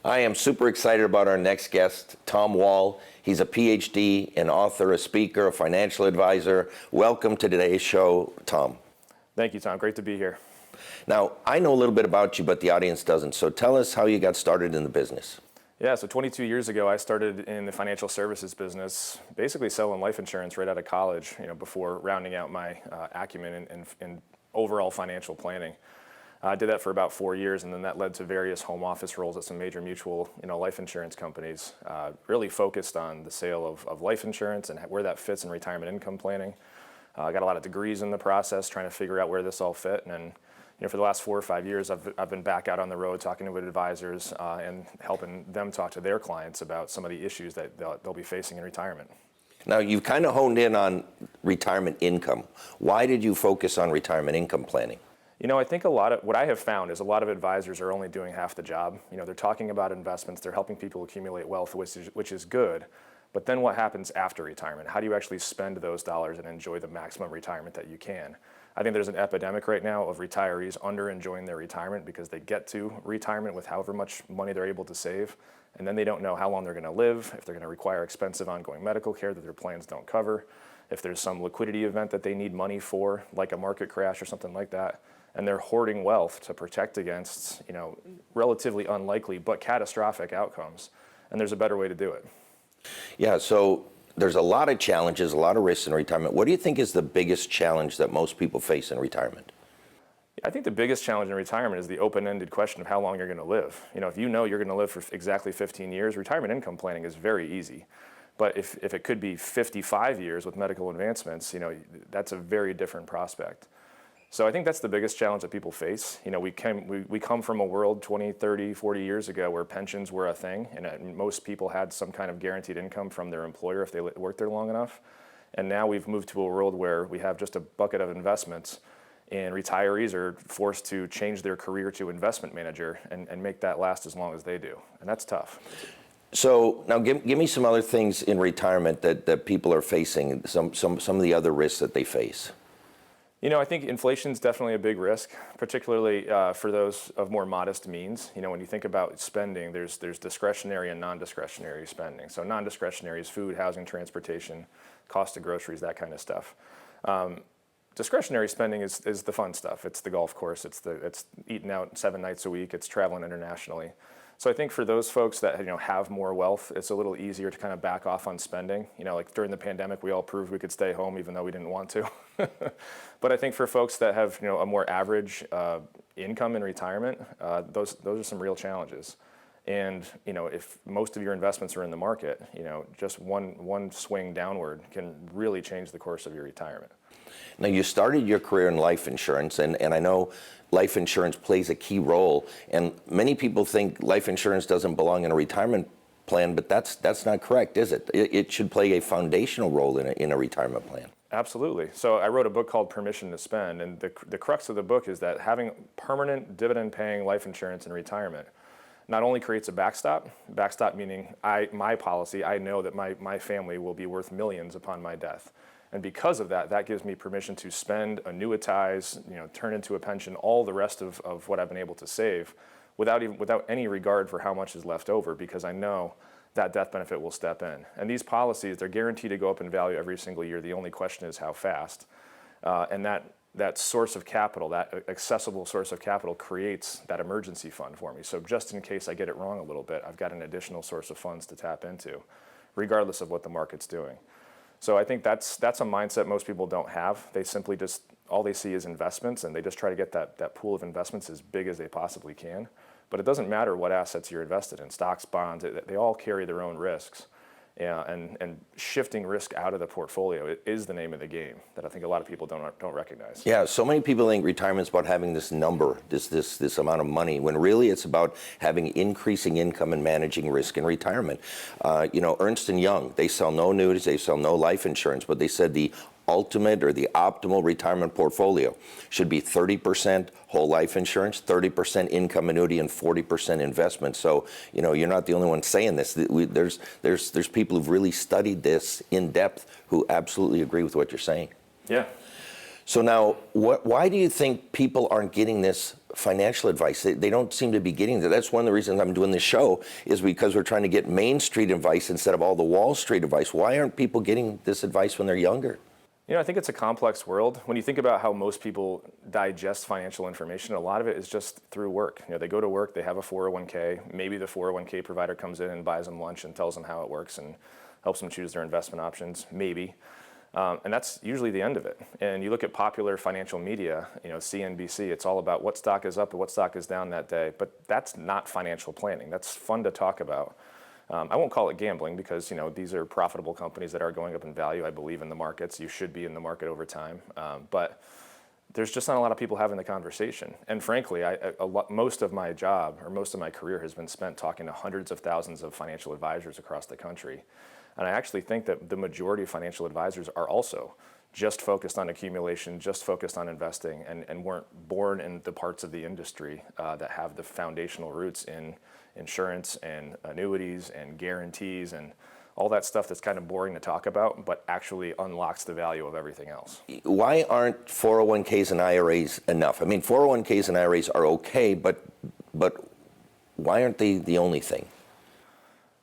I am super excited about our next guest, Tom Wall. He's a PhD, an author, a speaker, a financial advisor. Welcome to today's show, Tom. Thank you, Tom. Great to be here. Now, I know a little bit about you, but the audience doesn't. So tell us how you got started in the business. Yeah, so 22 years ago, I started in the financial services business, basically selling life insurance right out of college, before rounding out my acumen in overall financial planning. I did that for about 4 years, and then that led to various home office roles at some major mutual, life insurance companies. Really focused on the sale of life insurance and where that fits in retirement income planning. I got a lot of degrees in the process, trying to figure out where this all fit. And for the last 4 or 5 years, I've been back out on the road talking with advisors and helping them talk to their clients about some of the issues that they'll be facing in retirement. Now, you've kind of honed in on retirement income. Why did you focus on retirement income planning? I think what I have found is a lot of advisors are only doing half the job. They're talking about investments, they're helping people accumulate wealth, which is good. But then what happens after retirement? How do you actually spend those dollars and enjoy the maximum retirement that you can? I think there's an epidemic right now of retirees under enjoying their retirement because they get to retirement with however much money they're able to save, and then they don't know how long they're going to live, if they're going to require expensive ongoing medical care that their plans don't cover, if there's some liquidity event that they need money for, like a market crash or something like that. And they're hoarding wealth to protect against, relatively unlikely but catastrophic outcomes. And there's a better way to do it. Yeah, so there's a lot of challenges, a lot of risks in retirement. What do you think is the biggest challenge that most people face in retirement? I think the biggest challenge in retirement is the open-ended question of how long you're going to live. If you know you're going to live for exactly 15 years, retirement income planning is very easy. But if it could be 55 years with medical advancements, that's a very different prospect. So I think that's the biggest challenge that people face. We come from a world 20, 30, 40 years ago where pensions were a thing, and most people had some kind of guaranteed income from their employer if they worked there long enough. And now we've moved to a world where we have just a bucket of investments, and retirees are forced to change their career to investment manager and make that last as long as they do. And that's tough. So now give me some other things in retirement that people are facing, some of the other risks that they face. I think inflation is definitely a big risk, particularly for those of more modest means. When you think about spending, there's discretionary and non-discretionary spending. So non-discretionary is food, housing, transportation, cost of groceries, that kind of stuff. Discretionary spending is the fun stuff. It's the golf course. It's eating out 7 nights a week. It's traveling internationally. So I think for those folks that have more wealth, it's a little easier to kind of back off on spending. Like during the pandemic, we all proved we could stay home even though we didn't want to. But I think for folks that have a more average income in retirement, those are some real challenges. And if most of your investments are in the market, just one swing downward can really change the course of your retirement. Now, you started your career in life insurance, and I know life insurance plays a key role. And many people think life insurance doesn't belong in a retirement plan, but that's not correct, is it? It should play a foundational role in a retirement plan. Absolutely. So I wrote a book called Permission to Spend, and the crux of the book is that having permanent dividend-paying life insurance in retirement not only creates a backstop meaning my policy, I know that my family will be worth millions upon my death. And because of that gives me permission to spend, annuitize, turn into a pension, all the rest of what I've been able to save without any regard for how much is left over, because I know that death benefit will step in. And these policies, they're guaranteed to go up in value every single year. The only question is how fast. And that source of capital, that accessible source of capital, creates that emergency fund for me. So just in case I get it wrong a little bit, I've got an additional source of funds to tap into, regardless of what the market's doing. So I think that's a mindset most people don't have. They simply all they see is investments, and they just try to get that pool of investments as big as they possibly can. But it doesn't matter what assets you're invested in, stocks, bonds, they all carry their own risks. And shifting risk out of the portfolio is the name of the game that I think a lot of people don't recognize. Yeah, so many people think retirement's about having this number, this amount of money, when really it's about having increasing income and managing risk in retirement. Ernst & Young, they sell no annuities, they sell no life insurance, but they said the ultimate or the optimal retirement portfolio should be 30% whole life insurance, 30% income annuity, and 40% investment. So, you're not the only one saying this. There's people who've really studied this in depth who absolutely agree with what you're saying. Yeah. So now, why do you think people aren't getting this financial advice. They don't seem to be getting that. That's one of the reasons I'm doing this show, is because we're trying to get Main Street advice instead of all the Wall Street advice. Why aren't people getting this advice when they're younger? You know, I think it's a complex world. When you think about how most people digest financial information, a lot of it is just through work. You know, they go to work, they have a 401k, maybe the 401k provider comes in and buys them lunch and tells them how it works and helps them choose their investment options, maybe. And that's usually the end of it. And you look at popular financial media, you know, CNBC, it's all about what stock is up and what stock is down that day. But that's not financial planning. That's fun to talk about. I won't call it gambling because, you know, these are profitable companies that are going up in value. I believe in the markets. You should be in the market over time. But there's just not a lot of people having the conversation. And frankly, most of my job or most of my career has been spent talking to hundreds of thousands of financial advisors across the country. And I actually think that the majority of financial advisors are also just focused on accumulation, just focused on investing, and weren't born in the parts of the industry that have the foundational roots in insurance and annuities and guarantees and all that stuff that's kind of boring to talk about, but actually unlocks the value of everything else. Why aren't 401ks and IRAs enough? I mean, 401ks and IRAs are okay, but why aren't they the only thing?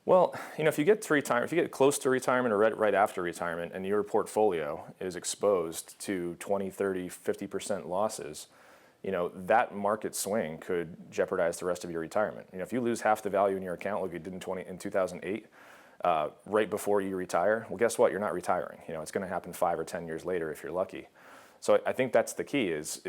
Well, you know, if you get to retirement, if you get close to retirement or right after retirement and your portfolio is exposed to 20, 30, 50% losses, you know, that market swing could jeopardize the rest of your retirement. You know, if you lose half the value in your account like you did in 2008, right before you retire, well, guess what? You're not retiring. You know, it's going to happen 5 or 10 years later if you're lucky. So I think that's the key is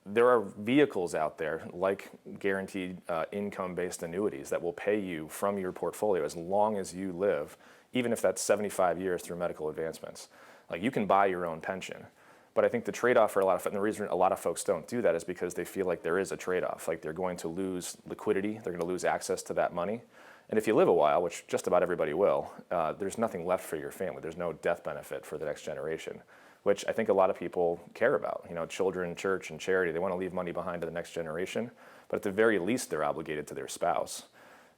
there are vehicles out there like guaranteed income-based annuities that will pay you from your portfolio as long as you live, even if that's 75 years through medical advancements. Like, you can buy your own pension. But I think the trade-off for a lot of, and the reason a lot of folks don't do that is because they feel like there is a trade-off. Like, they're going to lose liquidity, they're going to lose access to that money. And if you live a while, which just about everybody will, there's nothing left for your family. There's no death benefit for the next generation, which I think a lot of people care about. You know, children, church, and charity, they want to leave money behind to the next generation, but at the very least, they're obligated to their spouse.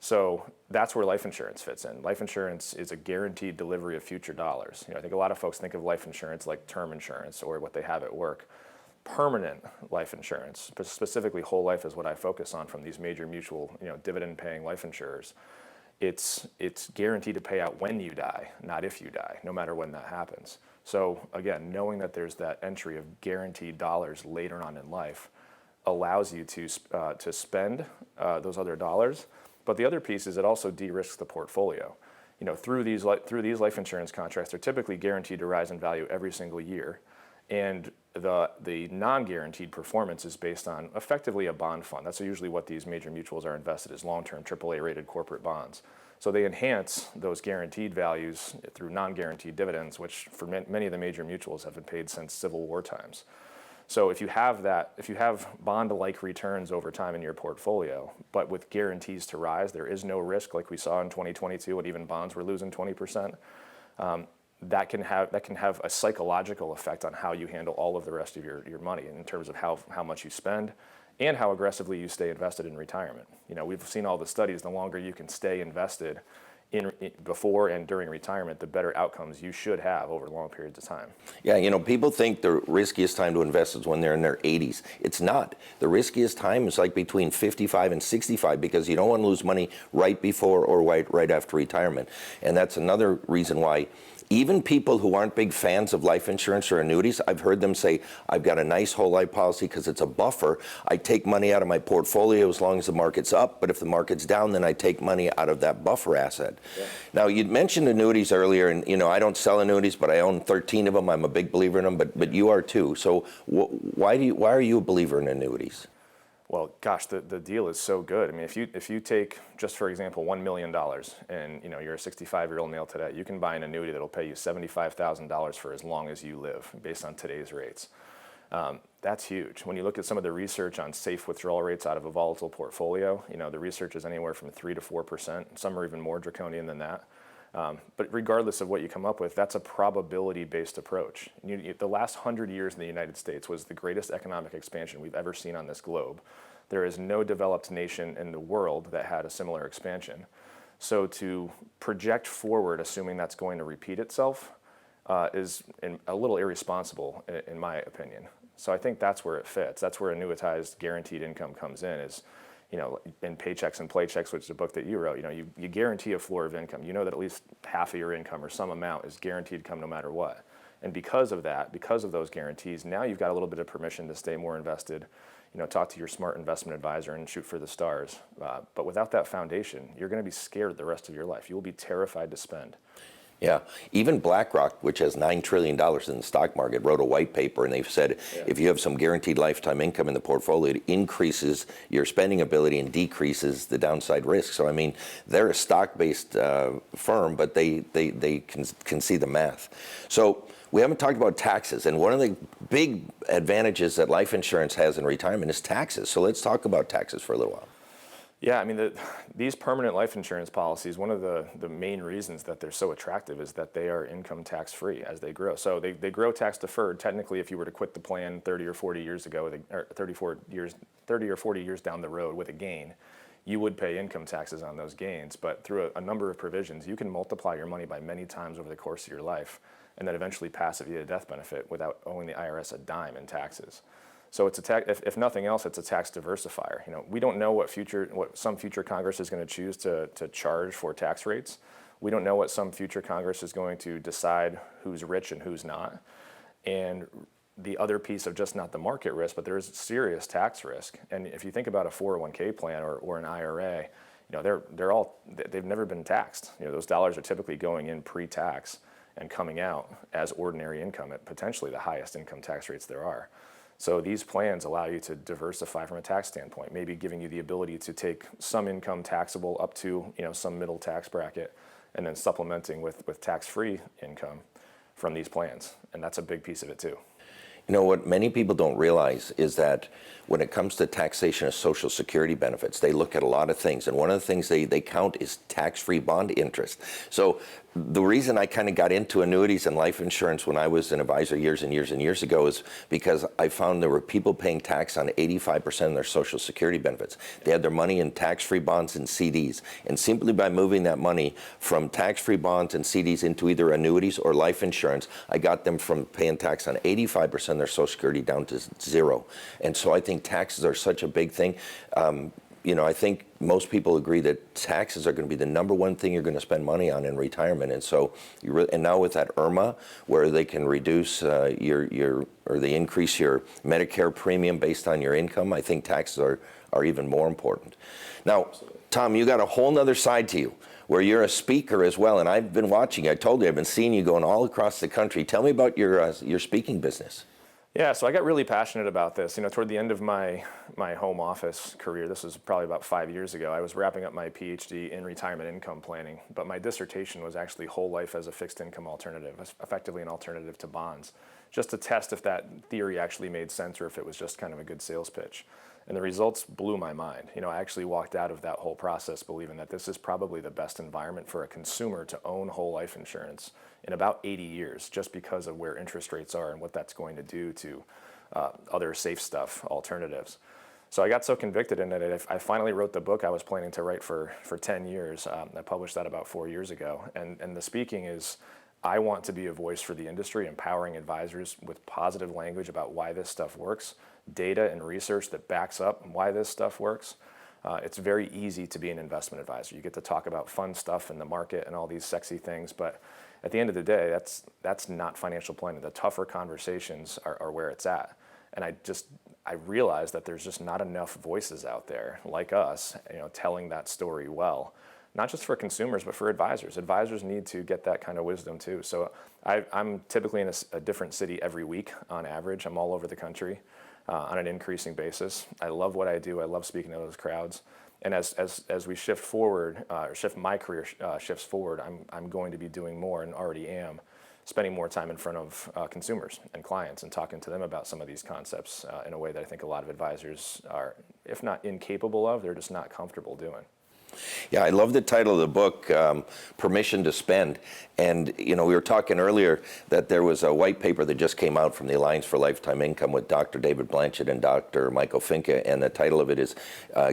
So that's where life insurance fits in. Life insurance is a guaranteed delivery of future dollars. You know, I think a lot of folks think of life insurance like term insurance or what they have at work. Permanent life insurance, specifically whole life, is what I focus on from these major mutual, you know, dividend-paying life insurers. It's guaranteed to pay out when you die, not if you die, no matter when that happens. So again, knowing that there's that entry of guaranteed dollars later on in life allows you to spend those other dollars. But the other piece is it also de-risks the portfolio. You know, through these life insurance contracts, they're typically guaranteed to rise in value every single year. And the non-guaranteed performance is based on effectively a bond fund. That's usually what these major mutuals are invested as, long-term AAA-rated corporate bonds. So they enhance those guaranteed values through non-guaranteed dividends, which for many of the major mutuals have been paid since Civil War times. So if you have bond-like returns over time in your portfolio, but with guarantees to rise, there is no risk like we saw in 2022 when even bonds were losing 20%. That can have a psychological effect on how you handle all of the rest of your money in terms of how much you spend and how aggressively you stay invested in retirement. You know, we've seen all the studies. The longer you can stay invested in before and during retirement, the better outcomes you should have over long periods of time. Yeah, you know, people think the riskiest time to invest is when they're in their 80s. It's not. The riskiest time is like between 55 and 65 because you don't want to lose money right before or right after retirement. And that's another reason why even people who aren't big fans of life insurance or annuities, I've heard them say, I've got a nice whole life policy because it's a buffer. I take money out of my portfolio as long as the market's up, but if the market's down, then I take money out of that buffer asset. Yeah. Now, you mentioned annuities earlier, and you know, I don't sell annuities, but I own 13 of them. I'm a big believer in them, but you are too. So why are you a believer in annuities? Well, gosh, the deal is so good. I mean, if you take, just for example, $1 million and you know, you're a 65-year-old male today, you can buy an annuity that'll pay you $75,000 for as long as you live based on today's rates. That's huge. When you look at some of the research on safe withdrawal rates out of a volatile portfolio, you know, the research is anywhere from 3 to 4%. Some are even more draconian than that. But regardless of what you come up with, that's a probability-based approach. The last 100 years in the United States was the greatest economic expansion we've ever seen on this globe. There is no developed nation in the world that had a similar expansion. So to project forward, assuming that's going to repeat itself, is a little irresponsible, in my opinion. So I think that's where it fits. That's where annuitized guaranteed income comes in is, in Paychecks and Playchecks, which is a book that you wrote, you guarantee a floor of income. You know that at least half of your income or some amount is guaranteed to come no matter what. And because of that, because of those guarantees, now you've got a little bit of permission to stay more invested, talk to your smart investment advisor and shoot for the stars. But without that foundation, you're going to be scared the rest of your life. You will be terrified to spend. Yeah, even BlackRock, which has $9 trillion in the stock market, wrote a white paper, and they've said if you have some guaranteed lifetime income in the portfolio, it increases your spending ability and decreases the downside risk. So, I mean, they're a stock-based firm, but they can see the math. So we haven't talked about taxes, and one of the big advantages that life insurance has in retirement is taxes. So let's talk about taxes for a little while. Yeah, I mean, these permanent life insurance policies, one of the main reasons that they're so attractive is that they are income tax free as they grow. So they grow tax deferred. Technically, if you were to quit the plan 30 or 40 years ago, or 30 or 40 years down the road with a gain, you would pay income taxes on those gains. But through a number of provisions, you can multiply your money by many times over the course of your life, and then eventually pass it via death benefit without owing the IRS a dime in taxes. So it's a tax, if nothing else, it's a tax diversifier. We don't know what some future Congress is going to choose to charge for tax rates. We don't know what some future Congress is going to decide who's rich and who's not. And the other piece of just not the market risk, but there's serious tax risk. And if you think about a 401k plan or an IRA, they've never been taxed. Those dollars are typically going in pre-tax and coming out as ordinary income at potentially the highest income tax rates there are. So these plans allow you to diversify from a tax standpoint, maybe giving you the ability to take some income taxable up to some middle tax bracket, and then supplementing with tax-free income from these plans. And that's a big piece of it too. What many people don't realize is that when it comes to taxation of Social Security benefits, they look at a lot of things. And one of the things they count is tax-free bond interest. So the reason I kind of got into annuities and life insurance when I was an advisor years and years and years ago is because I found there were people paying tax on 85% of their Social Security benefits. They had their money in tax-free bonds and CDs. And simply by moving that money from tax-free bonds and CDs into either annuities or life insurance, I got them from paying tax on 85% of their Social Security down to zero. And so I think taxes are such a big thing. I think most people agree that taxes are going to be the number one thing you're going to spend money on in retirement. And so, and now with that IRMA, where they can reduce or they increase your Medicare premium based on your income, I think taxes are even more important. Now, Tom, you got a whole nother side to you, where you're a speaker as well. And I've been watching. I told you I've been seeing you going all across the country. Tell me about your speaking business. Yeah, so I got really passionate about this. Toward the end of my home office career, this was probably about 5 years ago, I was wrapping up my PhD in retirement income planning, but my dissertation was actually whole life as a fixed income alternative, effectively an alternative to bonds, just to test if that theory actually made sense or if it was just kind of a good sales pitch. And the results blew my mind. I actually walked out of that whole process believing that this is probably the best environment for a consumer to own whole life insurance in about 80 years, just because of where interest rates are and what that's going to do to other safe stuff, alternatives. So I got so convicted in it, I finally wrote the book I was planning to write for 10 years. I published that about 4 years ago. And the speaking is, I want to be a voice for the industry, empowering advisors with positive language about why this stuff works, data and research that backs up why this stuff works. It's very easy to be an investment advisor. You get to talk about fun stuff in the market and all these sexy things, but at the end of the day, that's not financial planning. The tougher conversations are where it's at. And I realized that there's just not enough voices out there like us, telling that story well, not just for consumers, but for advisors. Advisors need to get that kind of wisdom too. So I'm typically in a different city every week on average. I'm all over the country on an increasing basis. I love what I do. I love speaking to those crowds. And as we shift forward, my career shifts forward, I'm going to be doing more, and already am, spending more time in front of consumers and clients and talking to them about some of these concepts in a way that I think a lot of advisors are, if not incapable of, they're just not comfortable doing. Yeah, I love the title of the book, Permission to Spend. And, we were talking earlier that there was a white paper that just came out from the Alliance for Lifetime Income with Dr. David Blanchett and Dr. Michael Finke, and the title of it is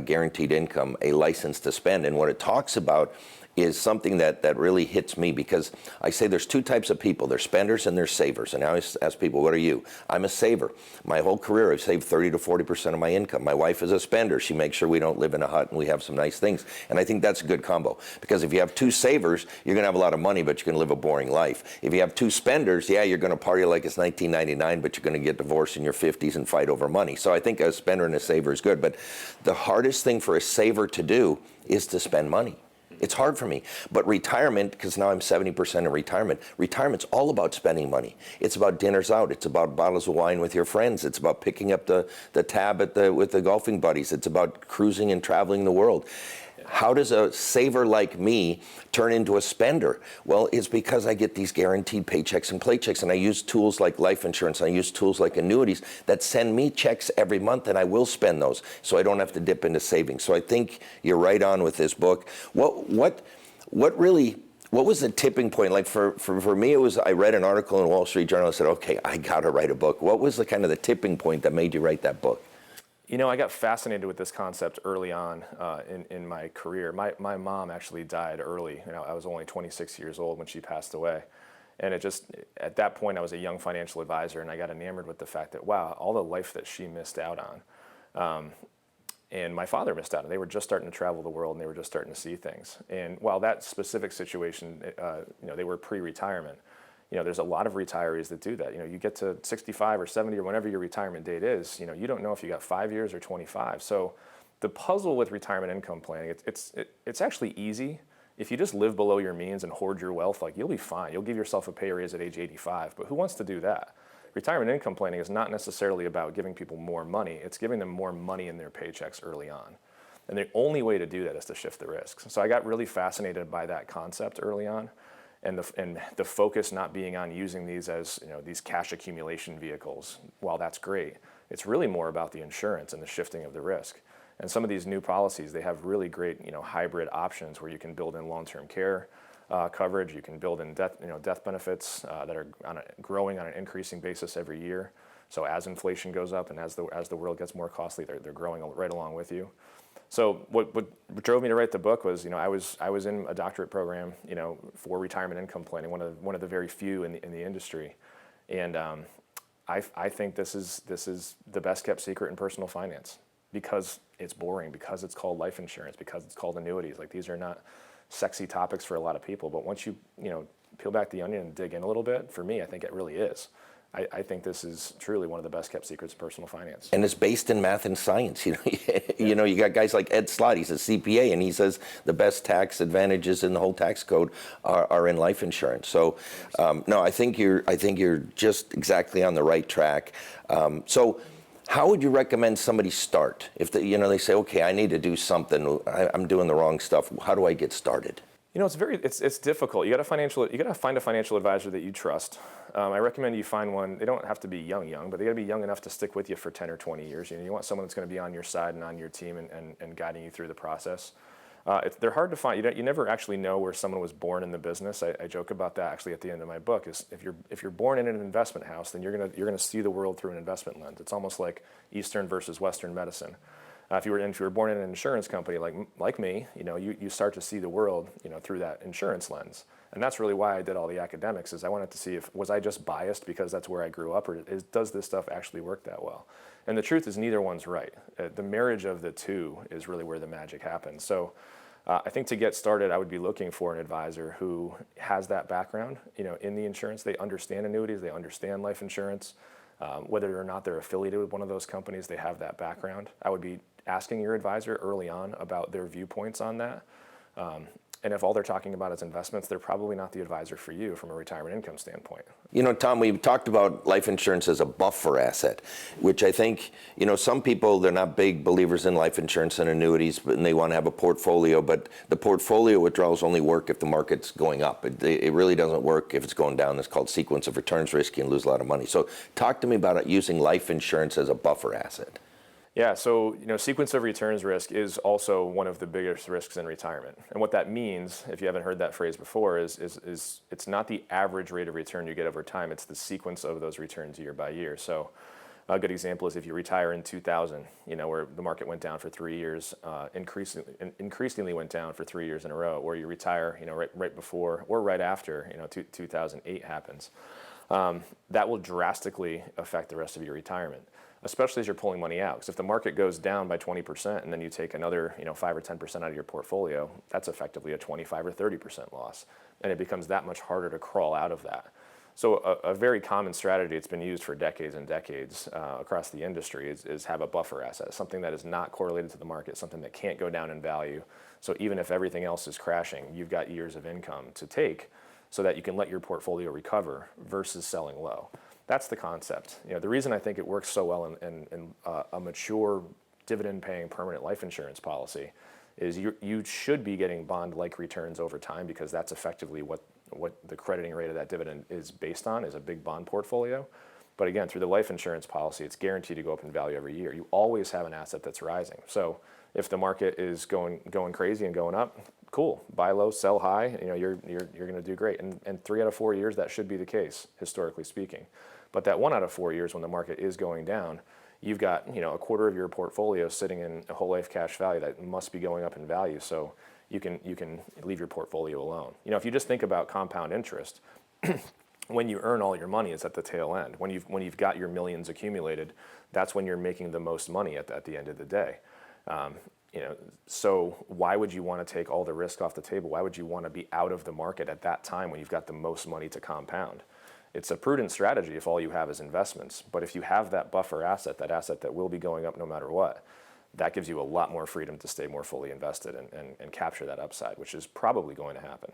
Guaranteed Income, a License to Spend. And what it talks about is something that really hits me, because I say there's two types of people. There's spenders and there's savers. And I always ask people, what are you? I'm a saver. My whole career, I've saved 30 to 40% of my income. My wife is a spender. She makes sure we don't live in a hut and we have some nice things. And I think that's a good combo, because if you have two savers, you're going to have a lot of money, but you're going to live a boring life. If you have two spenders, yeah, you're going to party like it's 1999, but you're going to get divorced in your 50s and fight over money. So I think a spender and a saver is good. But the hardest thing for a saver to do is to spend money. It's hard for me. But retirement, because now I'm 70% in retirement, retirement's all about spending money. It's about dinners out. It's about bottles of wine with your friends. It's about picking up the tab with the golfing buddies. It's about cruising and traveling the world. How does a saver like me turn into a spender? Well, it's because I get these guaranteed paychecks and paychecks, and I use tools like life insurance, and I use tools like annuities that send me checks every month, and I will spend those, so I don't have to dip into savings. So I think you're right on with this book. What was the tipping point? Like for me, it was, I read an article in the Wall Street Journal and said, okay, I got to write a book. What was the kind of the tipping point that made you write that book? You know, I got fascinated with this concept early on in my career. My mom actually died early. You know, I was only 26 years old when she passed away. And it just, at that point, I was a young financial advisor, and I got enamored with the fact that, wow, all the life that she missed out on. And my father missed out on. They were just starting to travel the world, and they were just starting to see things. And while that specific situation, you know, they were pre-retirement, you know, there's a lot of retirees that do that. You know, you get to 65 or 70 or whenever your retirement date is, you know, you don't know if you got 5 years or 25. So the puzzle with retirement income planning, it's actually easy. If you just live below your means and hoard your wealth, like, you'll be fine. You'll give yourself a pay raise at age 85. But who wants to do that? Retirement income planning is not necessarily about giving people more money. It's giving them more money in their paychecks early on. And the only way to do that is to shift the risks. So I got really fascinated by that concept early on. And the focus not being on using these as, you know, these cash accumulation vehicles. While that's great, it's really more about the insurance and the shifting of the risk. And some of these new policies, they have really great, you know, hybrid options where you can build in long-term care coverage. You can build in death benefits that are growing on an increasing basis every year. So as inflation goes up and as the world gets more costly, they're growing right along with you. So what drove me to write the book was, you know, I was in a doctorate program, you know, for retirement income planning, one of the very few in the industry, and I think this is the best kept secret in personal finance, because it's boring, because it's called life insurance, because it's called annuities. Like, these are not sexy topics for a lot of people, but once you peel back the onion and dig in a little bit, for me, I think it really is. I think this is truly one of the best kept secrets in personal finance. And it's based in math and science. You know, you got guys like Ed Slott. He's a CPA, and he says the best tax advantages in the whole tax code are in life insurance. So, no, I think you're just exactly on the right track. So, how would you recommend somebody start if they say, okay, I need to do something. I'm doing the wrong stuff. How do I get started? You know, it's difficult. You got to find a financial advisor that you trust. I recommend you find one. They don't have to be young, but they got to be young enough to stick with you for 10 or 20 years. You know, you want someone that's going to be on your side and on your team and guiding you through the process. They're hard to find. You never actually know where someone was born in the business. I joke about that actually at the end of my book. Is if you're born in an investment house, then you're gonna see the world through an investment lens. It's almost like Eastern versus Western medicine. If you were born in an insurance company like me, you know, you start to see the world, you know, through that insurance lens. And that's really why I did all the academics, is I wanted to see was I just biased because that's where I grew up, or does this stuff actually work that well? And the truth is, neither one's right. The marriage of the two is really where the magic happens. So I think to get started, I would be looking for an advisor who has that background, you know, in the insurance. They understand annuities, they understand life insurance. Whether or not they're affiliated with one of those companies, they have that background. I would be asking your advisor early on about their viewpoints on that. And if all they're talking about is investments, they're probably not the advisor for you from a retirement income standpoint. You know, Tom, we've talked about life insurance as a buffer asset, which I think, you know, some people, they're not big believers in life insurance and annuities, and they want to have a portfolio, but the portfolio withdrawals only work if the market's going up. It really doesn't work if it's going down. It's called sequence of returns risk. You can lose a lot of money. So talk to me about using life insurance as a buffer asset. Yeah, so, you know, sequence of returns risk is also one of the biggest risks in retirement. And what that means, if you haven't heard that phrase before, is it's not the average rate of return you get over time, it's the sequence of those returns year by year. So A good example is if you retire in 2000, where the market went down for 3 years, increasingly went down for 3 years in a row, or you retire, right before or right after, 2008 happens. That will drastically affect the rest of your retirement, especially as you're pulling money out. Because if the market goes down by 20% and then you take another 5 or 10% out of your portfolio, that's effectively a 25 or 30% loss. And it becomes that much harder to crawl out of that. So a very common strategy, it's been used for decades and decades across the industry, is have a buffer asset, something that is not correlated to the market, something that can't go down in value. So even if everything else is crashing, you've got years of income to take so that you can let your portfolio recover versus selling low. That's the concept. The reason I think it works so well in a mature dividend-paying permanent life insurance policy is you should be getting bond-like returns over time, because that's effectively what the crediting rate of that dividend is based on, is a big bond portfolio. But again, through the life insurance policy, it's guaranteed to go up in value every year. You always have an asset that's rising. So if the market is going crazy and going up, cool, buy low, sell high. You're going to do great. And 3 out of 4 years, that should be the case, historically speaking. But that 1 out of 4 years when the market is going down, you've got a quarter of your portfolio sitting in a whole life cash value that must be going up in value. So you can leave your portfolio alone. If you just think about compound interest, when you earn all your money, it's at the tail end. When you've got your millions accumulated, that's when you're making the most money at the end of the day. So why would you want to take all the risk off the table? Why would you want to be out of the market at that time when you've got the most money to compound? It's a prudent strategy if all you have is investments. But if you have that buffer asset, that asset that will be going up no matter what, that gives you a lot more freedom to stay more fully invested and capture that upside, which is probably going to happen.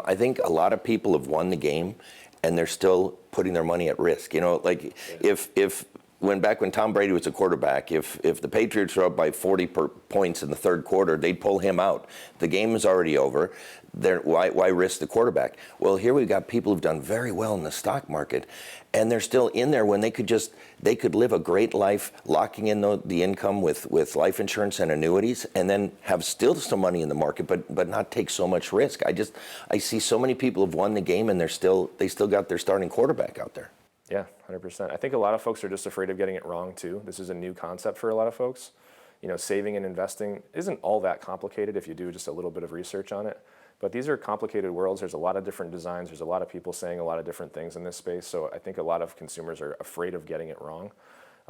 I think a lot of people have won the game and they're still putting their money at risk. If back when Tom Brady was a quarterback, if the Patriots were up by 40 points in the third quarter, they'd pull him out. The game is already over. Why risk the quarterback? Well, here we've got people who've done very well in the stock market, and they're still in there when they could live a great life, locking in the income with life insurance and annuities, and then have still some money in the market, but not take so much risk. I see so many people have won the game, and they still got their starting quarterback out there. Yeah, 100%. I think a lot of folks are just afraid of getting it wrong too. This is a new concept for a lot of folks. Saving and investing isn't all that complicated if you do just a little bit of research on it. But these are complicated worlds. There's a lot of different designs. There's a lot of people saying a lot of different things in this space. So I think a lot of consumers are afraid of getting it wrong.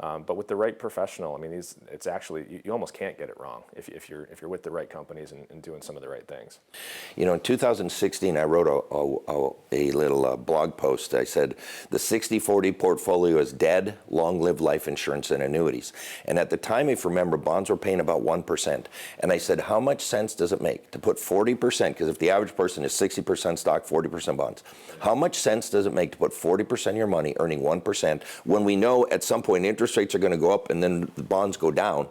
But with the right professional, it's actually, you almost can't get it wrong if you're with the right companies and doing some of the right things. In 2016, I wrote a little blog post. I said, the 60-40 portfolio is dead, long-lived life insurance and annuities. And at the time, if you remember, bonds were paying about 1%. And I said, how much sense does it make to put 40%, because if the average person is 60% stock, 40% bonds, how much sense does it make to put 40% of your money earning 1% when we know at some point interest rates are going to go up and then the bonds go down?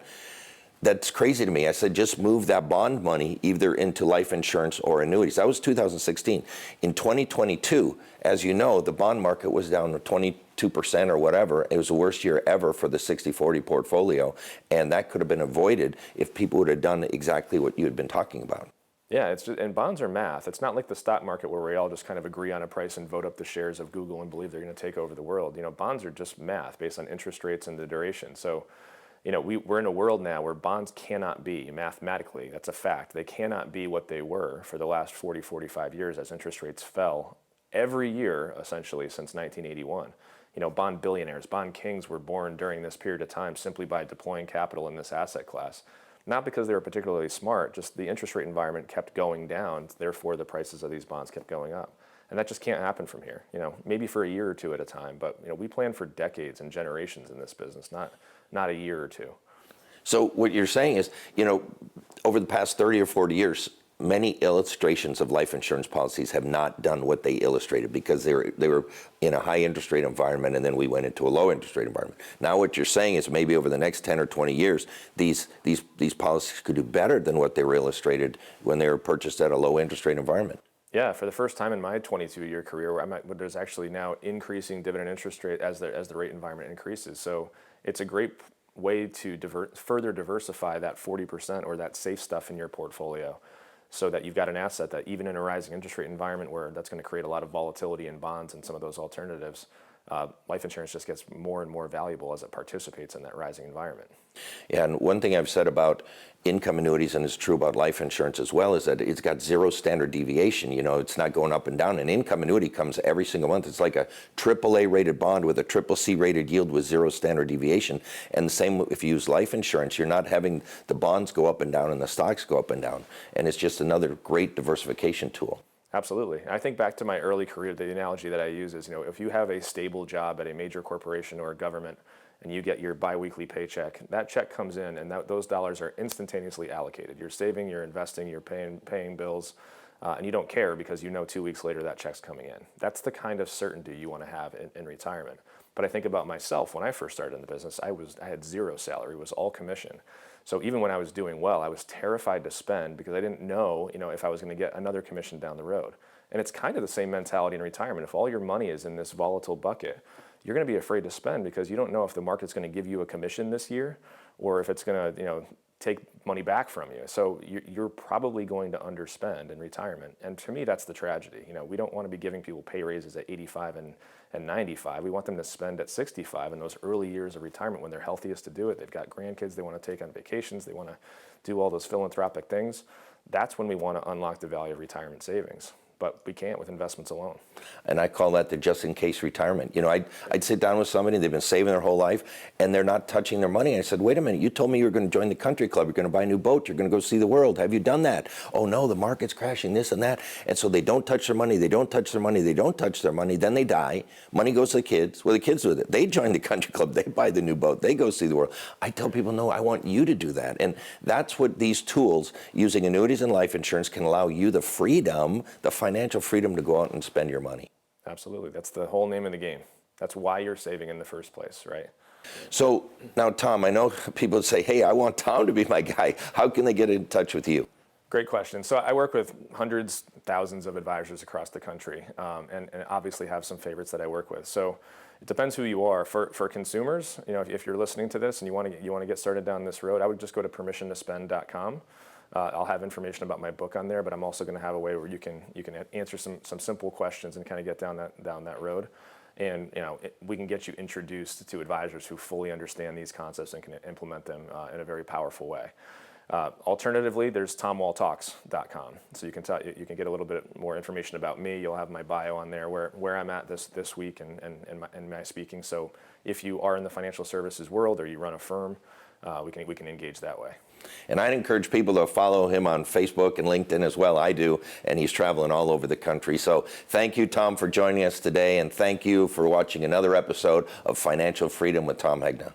That's crazy to me. I said, just move that bond money either into life insurance or annuities. That was 2016. In 2022, as you know, the bond market was down to 22% or whatever. It was the worst year ever for the 60-40 portfolio. And that could have been avoided if people would have done exactly what you had been talking about. Yeah, and bonds are math. It's not like the stock market where we all just kind of agree on a price and vote up the shares of Google and believe they're going to take over the world. Bonds are just math based on interest rates and the duration. So, we're in a world now where bonds cannot be, mathematically, that's a fact, they cannot be what they were for the last 40, 45 years as interest rates fell every year, essentially, since 1981. Bond billionaires, bond kings were born during this period of time simply by deploying capital in this asset class. Not because they were particularly smart, just the interest rate environment kept going down, therefore the prices of these bonds kept going up. And that just can't happen from here, maybe for a year or two at a time, but we plan for decades and generations in this business, not a year or two. So what you're saying is, over the past 30 or 40 years, many illustrations of life insurance policies have not done what they illustrated because they were in a high interest rate environment, and then we went into a low interest rate environment. Now what you're saying is maybe over the next 10 or 20 years, these policies could do better than what they were illustrated when they were purchased at a low interest rate environment. Yeah, for the first time in my 22-year career, where there's actually now increasing dividend interest rate as the rate environment increases. So it's a great way to further diversify that 40% or that safe stuff in your portfolio, so that you've got an asset that even in a rising interest rate environment where that's going to create a lot of volatility in bonds and some of those alternatives, life insurance just gets more and more valuable as it participates in that rising environment. Yeah, and one thing I've said about income annuities, and it's true about life insurance as well, is that it's got zero standard deviation. It's not going up and down. An income annuity comes every single month. It's like a AAA rated bond with a CCC rated yield with zero standard deviation. And the same if you use life insurance, you're not having the bonds go up and down and the stocks go up and down. And it's just another great diversification tool. Absolutely. I think back to my early career, the analogy that I use is, if you have a stable job at a major corporation or a government and you get your biweekly paycheck, that check comes in and those dollars are instantaneously allocated. You're saving, you're investing, you're paying bills, and you don't care because 2 weeks later that check's coming in. That's the kind of certainty you want to have in retirement. But I think about myself, when I first started in the business, I had zero salary, it was all commission. So even when I was doing well, I was terrified to spend because I didn't know, if I was going to get another commission down the road. And it's kind of the same mentality in retirement. If all your money is in this volatile bucket, you're going to be afraid to spend because you don't know if the market's going to give you a commission this year or if it's going to, take money back from you. So you're probably going to underspend in retirement. And to me, that's the tragedy. We don't want to be giving people pay raises at 85 and 95. We want them to spend at 65 in those early years of retirement when they're healthiest to do it. They've got grandkids they want to take on vacations. They want to do all those philanthropic things. That's when we want to unlock the value of retirement savings. But we can't with investments alone. And I call that the just-in-case retirement. I'd sit down with somebody, they've been saving their whole life, and they're not touching their money. I said, wait a minute, you told me you were going to join the country club, you're going to buy a new boat, you're going to go see the world. Have you done that? Oh, no, the market's crashing, this and that. And so they don't touch their money, they don't touch their money, they don't touch their money, then they die. Money goes to the kids. Well, the kids do it. They join the country club, they buy the new boat, they go see the world. I tell people, no, I want you to do that. And that's what these tools, using annuities and life insurance, can allow you the freedom, the financial freedom to go out and spend your money. Absolutely. That's the whole name of the game. That's why you're saving in the first place, right? So now, Tom, I know people say, hey, I want Tom to be my guy. How can they get in touch with you? Great question. So I work with hundreds, thousands of advisors across the country, and obviously have some favorites that I work with. So it depends who you are. For consumers, if you're listening to this and you want to get started down this road, I would just go to permissiontospend.com. I'll have information about my book on there, but I'm also going to have a way where you can answer some simple questions and kind of get down that road. And we can get you introduced to advisors who fully understand these concepts and can implement them in a very powerful way. Alternatively, there's tomwalltalks.com. So you can get a little bit more information about me. You'll have my bio on there, where I'm at this week and my speaking. So if you are in the financial services world or you run a firm, we can engage that way. And I'd encourage people to follow him on Facebook and LinkedIn as well. I do, and he's traveling all over the country. So thank you, Tom, for joining us today, and thank you for watching another episode of Financial Freedom with Tom Hegna.